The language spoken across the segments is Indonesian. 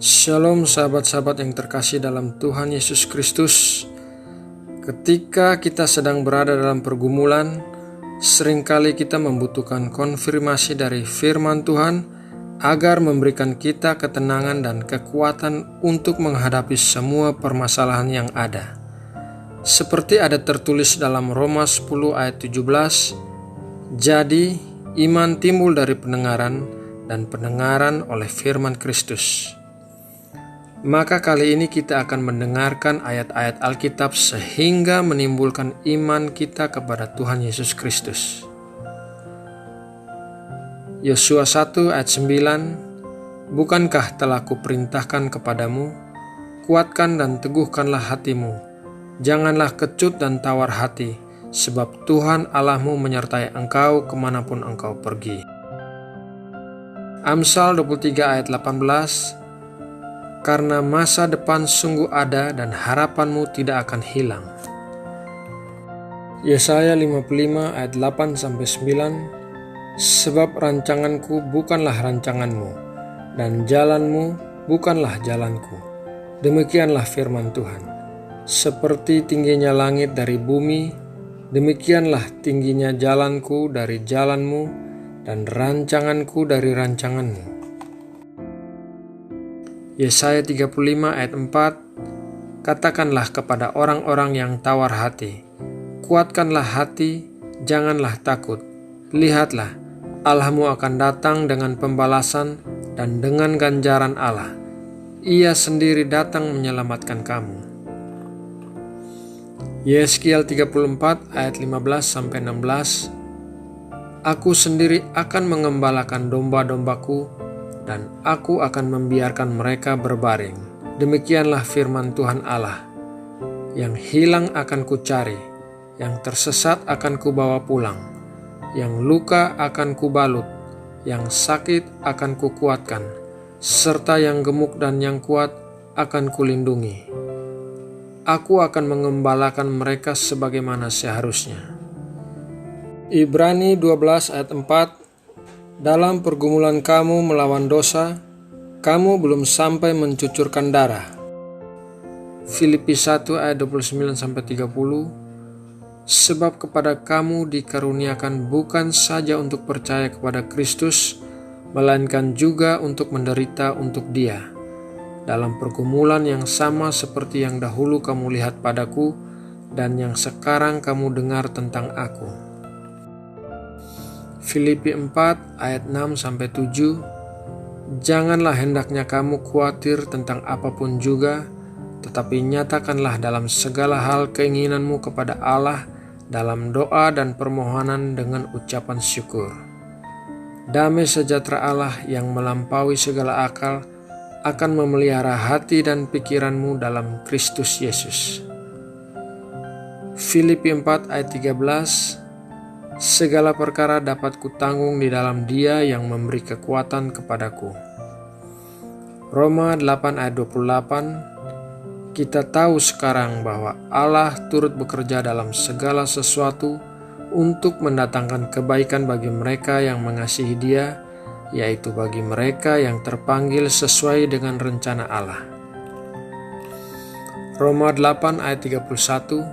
Shalom sahabat-sahabat yang terkasih dalam Tuhan Yesus Kristus. Ketika kita sedang berada dalam pergumulan, seringkali kita membutuhkan konfirmasi dari firman Tuhan agar memberikan kita ketenangan dan kekuatan untuk menghadapi semua permasalahan yang ada. Seperti ada tertulis dalam Roma 10 ayat 17, jadi iman timbul dari pendengaran dan pendengaran oleh firman Kristus. Maka kali ini kita akan mendengarkan ayat-ayat Alkitab sehingga menimbulkan iman kita kepada Tuhan Yesus Kristus. Yosua 1 ayat 9, bukankah telah kuperintahkan kepadamu, kuatkan dan teguhkanlah hatimu, janganlah kecut dan tawar hati, sebab Tuhan Allahmu menyertai engkau kemanapun engkau pergi. Amsal 23 ayat 18, karena masa depan sungguh ada dan harapanmu tidak akan hilang. Yesaya 55 ayat 8-9, sebab rancanganku bukanlah rancanganmu, dan jalanmu bukanlah jalanku. Demikianlah firman Tuhan. Seperti tingginya langit dari bumi, demikianlah tingginya jalanku dari jalanmu, dan rancanganku dari rancanganmu. Yesaya 35 ayat 4, katakanlah kepada orang-orang yang tawar hati, kuatkanlah hati, janganlah takut. Lihatlah, Allahmu akan datang dengan pembalasan dan dengan ganjaran Allah. Ia sendiri datang menyelamatkan kamu. Yeskiel 34 ayat 15-16, aku sendiri akan mengembalakan domba-dombaku, dan aku akan membiarkan mereka berbaring. Demikianlah firman Tuhan Allah. Yang hilang akan kucari, yang tersesat akan kubawa pulang, yang luka akan kubalut, yang sakit akan kukuatkan, serta yang gemuk dan yang kuat akan kulindungi. Aku akan mengembalakan mereka sebagaimana seharusnya. Ibrani 12 ayat 4, dalam pergumulan kamu melawan dosa, kamu belum sampai mencucurkan darah. Filipi 1 ayat 29-30, sebab kepada kamu dikaruniakan bukan saja untuk percaya kepada Kristus, melainkan juga untuk menderita untuk Dia, dalam pergumulan yang sama seperti yang dahulu kamu lihat padaku, dan yang sekarang kamu dengar tentang aku. Filipi 4 ayat 6-7, janganlah hendaknya kamu khawatir tentang apapun juga, tetapi nyatakanlah dalam segala hal keinginanmu kepada Allah dalam doa dan permohonan dengan ucapan syukur. Damai sejahtera Allah yang melampaui segala akal akan memelihara hati dan pikiranmu dalam Kristus Yesus. Filipi 4 ayat 13, segala perkara dapat kutanggung di dalam Dia yang memberi kekuatan kepadaku. Roma 8 ayat 28, kita tahu sekarang bahwa Allah turut bekerja dalam segala sesuatu untuk mendatangkan kebaikan bagi mereka yang mengasihi Dia, yaitu bagi mereka yang terpanggil sesuai dengan rencana Allah. Roma 8 ayat 31,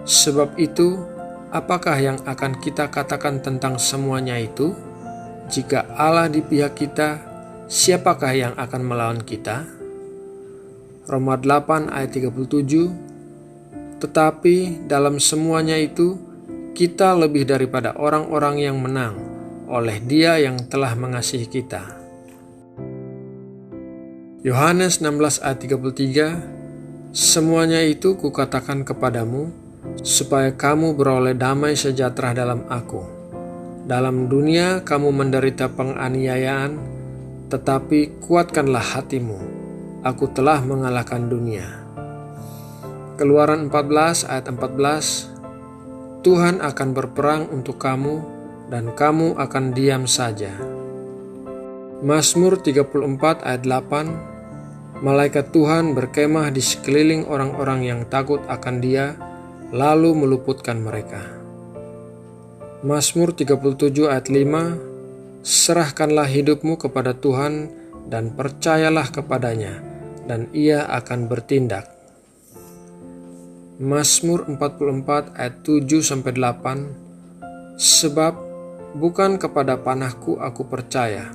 sebab itu apakah yang akan kita katakan tentang semuanya itu? Jika Allah di pihak kita, siapakah yang akan melawan kita? Roma 8 ayat 37, tetapi dalam semuanya itu, kita lebih daripada orang-orang yang menang oleh Dia yang telah mengasihi kita. Yohanes 16 ayat 33, semuanya itu kukatakan kepadamu, supaya kamu beroleh damai sejahtera dalam aku. Dalam dunia kamu menderita penganiayaan, tetapi kuatkanlah hatimu. Aku telah mengalahkan dunia. Keluaran 14 ayat 14, Tuhan akan berperang untuk kamu, dan kamu akan diam saja. Mazmur 34 ayat 8, malaikat Tuhan berkemah di sekeliling orang-orang yang takut akan Dia, lalu meluputkan mereka. Mazmur 37 ayat 5, serahkanlah hidupmu kepada Tuhan dan percayalah kepadanya, dan ia akan bertindak. Mazmur 44 ayat 7-8. Sebab bukan kepada panahku aku percaya,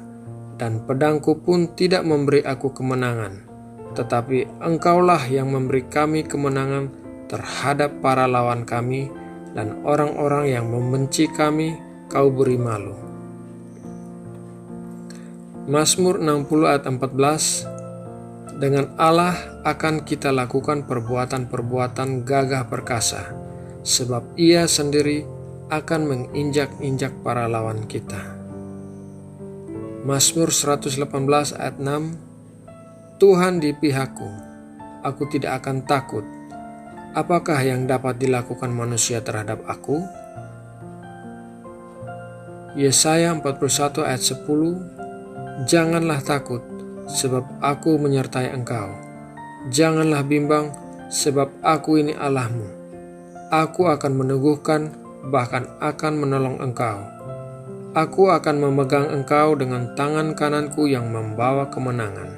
dan pedangku pun tidak memberi aku kemenangan, tetapi Engkaulah yang memberi kami kemenangan terhadap para lawan kami, dan orang-orang yang membenci kami Kau beri malu. Mazmur 60 ayat 14. Dengan Allah akan kita lakukan perbuatan-perbuatan gagah perkasa, sebab Ia sendiri akan menginjak-injak para lawan kita. Mazmur 118 ayat 6. Tuhan di pihakku, aku tidak akan takut. Apakah yang dapat dilakukan manusia terhadap aku? Yesaya 41 ayat 10. Janganlah takut, sebab aku menyertai engkau. Janganlah bimbang, sebab aku ini Allahmu. Aku akan meneguhkan, bahkan akan menolong engkau. Aku akan memegang engkau dengan tangan kananku yang membawa kemenangan.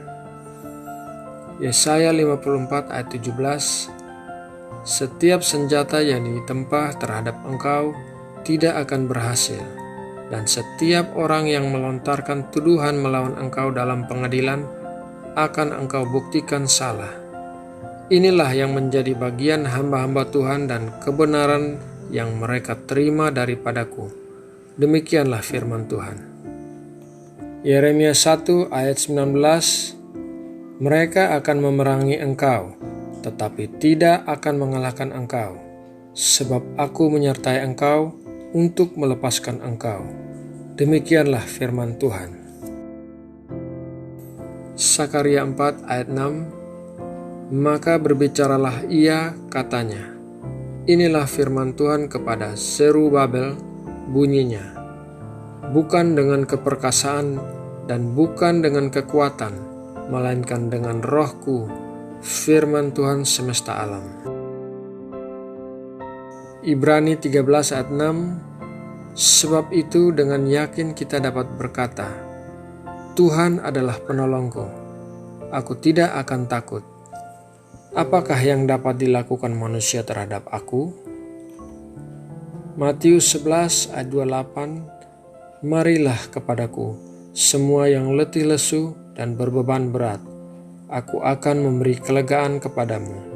Yesaya 54 ayat 17. Setiap senjata yang ditempa terhadap engkau tidak akan berhasil, dan setiap orang yang melontarkan tuduhan melawan engkau dalam pengadilan akan engkau buktikan salah. Inilah yang menjadi bagian hamba-hamba Tuhan dan kebenaran yang mereka terima daripadaku. Demikianlah firman Tuhan. Yeremia 1 ayat 19. Mereka akan memerangi engkau, tetapi tidak akan mengalahkan engkau, sebab aku menyertai engkau untuk melepaskan engkau. Demikianlah firman Tuhan. Sakaria 4 ayat 6. Maka berbicaralah ia, katanya, inilah firman Tuhan kepada Zerubabel, bunyinya, bukan dengan keperkasaan dan bukan dengan kekuatan, melainkan dengan rohku, firman Tuhan semesta alam. Ibrani 13 ayat 6. Sebab itu dengan yakin kita dapat berkata, Tuhan adalah penolongku, aku tidak akan takut. Apakah yang dapat dilakukan manusia terhadap aku? Matius 11 ayat 28. Marilah kepadaku, semua yang letih lesu dan berbeban berat, aku akan memberi kelegaan kepadamu.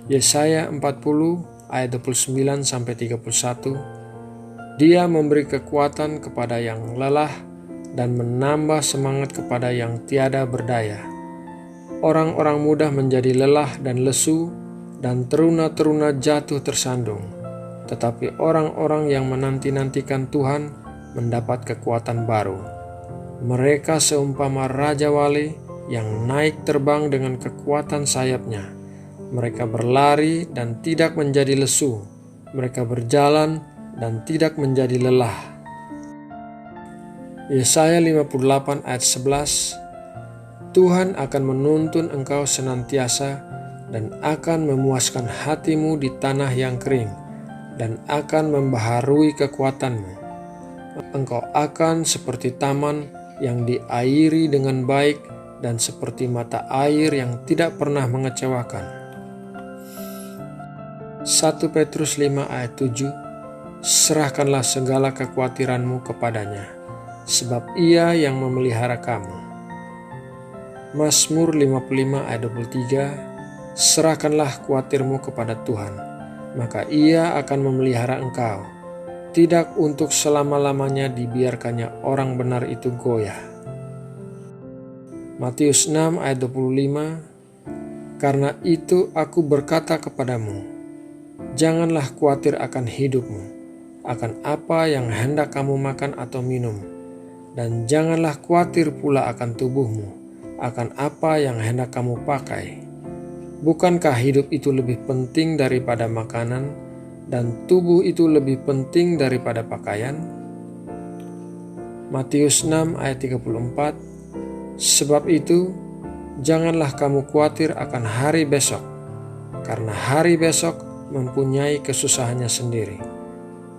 Yesaya 40 ayat 29-31. Dia memberi kekuatan kepada yang lelah dan menambah semangat kepada yang tiada berdaya. Orang-orang muda menjadi lelah dan lesu, dan teruna-teruna jatuh tersandung. Tetapi orang-orang yang menanti-nantikan Tuhan mendapat kekuatan baru. Mereka seumpama Raja Wali yang naik terbang dengan kekuatan sayapnya. Mereka berlari dan tidak menjadi lesu. Mereka berjalan dan tidak menjadi lelah. Yesaya 58 ayat 11. Tuhan akan menuntun engkau senantiasa dan akan memuaskan hatimu di tanah yang kering dan akan membaharui kekuatanmu. Engkau akan seperti taman yang diairi dengan baik dan seperti mata air yang tidak pernah mengecewakan. 1 Petrus 5 ayat 7. Serahkanlah segala kekhawatiranmu kepadanya, sebab Ia yang memelihara kamu. Mazmur 55 ayat 23. Serahkanlah khawatirmu kepada Tuhan, maka Ia akan memelihara engkau. Tidak untuk selama-lamanya dibiarkannya orang benar itu goyah. Matius 6 ayat 25. Karena itu aku berkata kepadamu, janganlah khawatir akan hidupmu, akan apa yang hendak kamu makan atau minum, dan janganlah khawatir pula akan tubuhmu, akan apa yang hendak kamu pakai. Bukankah hidup itu lebih penting daripada makanan, dan tubuh itu lebih penting daripada pakaian? Matius 6 ayat 34. Sebab itu, janganlah kamu khawatir akan hari besok, karena hari besok mempunyai kesusahannya sendiri.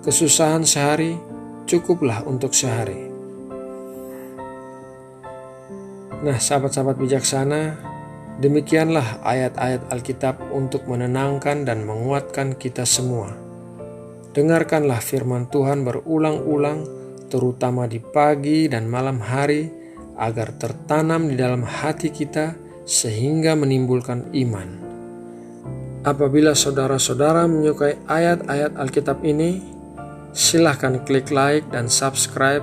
Kesusahan sehari cukuplah untuk sehari. Nah, sahabat-sahabat bijaksana, demikianlah ayat-ayat Alkitab untuk menenangkan dan menguatkan kita semua. Dengarkanlah firman Tuhan berulang-ulang, terutama di pagi dan malam hari, agar tertanam di dalam hati kita sehingga menimbulkan iman. Apabila saudara-saudara menyukai ayat-ayat Alkitab ini, silahkan klik like dan subscribe,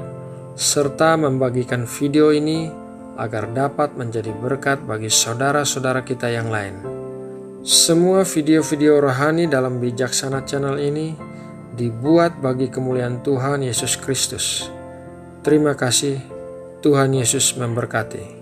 serta membagikan video ini agar dapat menjadi berkat bagi saudara-saudara kita yang lain. Semua video-video rohani dalam Bijaksana Channel ini dibuat bagi kemuliaan Tuhan Yesus Kristus. Terima kasih, Tuhan Yesus memberkati.